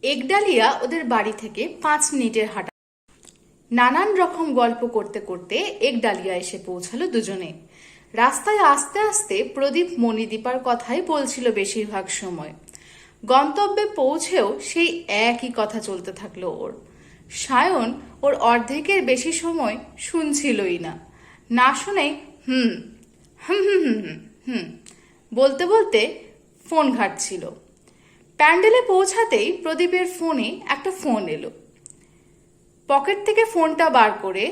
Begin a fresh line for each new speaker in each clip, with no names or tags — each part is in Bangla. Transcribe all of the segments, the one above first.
একডালিয়া ওদের বাড়ি থেকে 5 মিনিটের হাঁটা। নানান রকম গল্প করতে করতে একডালিয়া এসে পৌঁছালো দুজনে। রাস্তায় আস্তে আস্তে প্রদীপ মণিদীপার কথাই বলছিল বেশিরভাগ সময়। গন্তব্যে পৌঁছেও সেই একই কথা চলতে থাকলো ওর। সায়ন ওর অর্ধেকের বেশি সময় শুনছিলই না, না শুনেই হুম হুম হুম হুম হুম হুম বলতে বলতে ফোন ঘাঁটছিল। প্যান্ডেলে পৌঁছাতেই প্রদীপের ফোনে একটা ফোন এলো। পকেট থেকে ফোনটা বার করে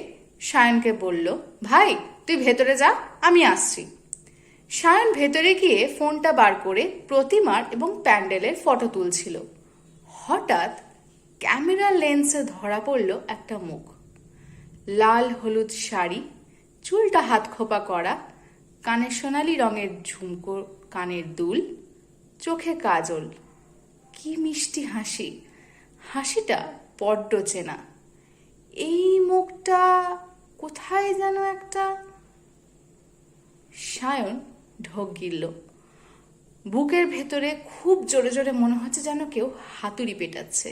সায়নকে বলল, ভাই তুই ভেতরে যা, আমি আসছি। সায়ন ভেতরে গিয়ে ফোনটা বার করে প্রতিমার এবং প্যান্ডেলের ফটো তুলছিল। হঠাৎ ক্যামেরা লেন্সে ধরা পড়ল একটা মুখ। লাল হলুদ শাড়ি, চুলটা হাত খোপা করা, কানে সোনালি রঙের ঝুমকো, কানের দুল, চোখে কাজল। কি মিষ্টি হাসি! হাসিটা বড্ড চেনা। এই মুখটা কোথায় যেন একটা। সায়ন ঢোক গিলল। বুকের ভেতরে খুব জোরে জোরে মনে হচ্ছে যেন কেউ হাতুড়ি পেটাচ্ছে।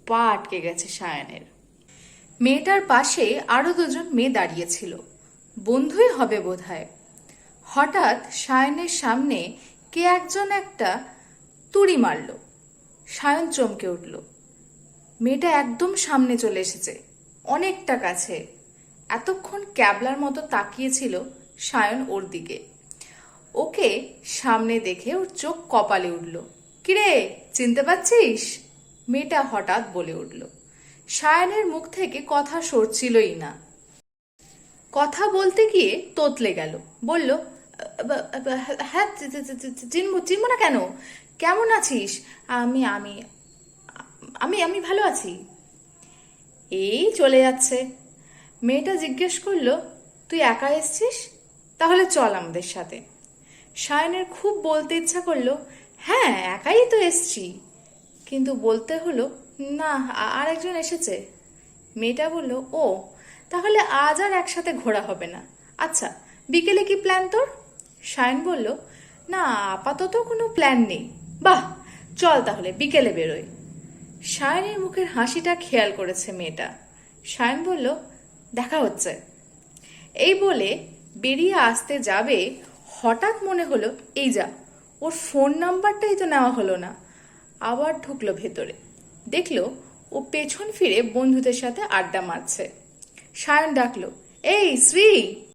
পা আটকে গেছে সায়নের। মেয়েটার পাশে আরো দুজন মেয়ে দাঁড়িয়েছিল, বন্ধুই হবে বোধহয়। হঠাৎ সায়নের সামনে কে একজন একটা তুড়ি মারল। সায়ন চমকে উঠল। মেয়েটা একদম সামনে চলে এসেছে, অনেকটা কাছে। এতক্ষণ ক্যাবলার মতো তাকিয়েছিল সায়ন ওর দিকে। ওকে সামনে দেখে ওর চোখ কপালে উঠল। কিরে, চিনতে পারছিস? মেয়েটা হঠাৎ বলে উঠল। সায়নের মুখ থেকে কথা সরছিলই না। কথা বলতে গিয়ে তোতলে গেল, বলল, হ্যাঁ চিনবো চিনবো না কেন? কেমন আছিস? আমি আমি আমি আমি ভালো আছি। এই চলে যাচ্ছে। মেয়েটা জিজ্ঞেস করলো, তুই একা এসছিস? তাহলে চল আমাদের সাথে। সায়নের খুব বলতে ইচ্ছা করলো, হ্যাঁ একাই তো এসছি, কিন্তু বলতে হলো, না আর একজন এসেছে। মেয়েটা বলল, ও তাহলে আজ আর একসাথে ঘোরা হবে না। আচ্ছা বিকেলে কি প্ল্যান তোর? সায়ন বলল, না আপাতত কোনো প্ল্যান নেই। বাহ, চল তাহলে বিকেলে বেরোই। সায়নের মুখের হাসিটা খেয়াল করেছে মেয়েটা। সায়ন বলল, দেখা হচ্ছে। এই বলে বেরিয়ে আসতে যাবে, হঠাৎ মনে হলো, এই যা, ওর ফোন নাম্বারটাই তো নেওয়া হলো না। আবার ঢুকলো ভেতরে, দেখলো ও পেছন ফিরে বন্ধুদের সাথে আড্ডা মারছে। সায়ন ডাকলো, এই শ্রী।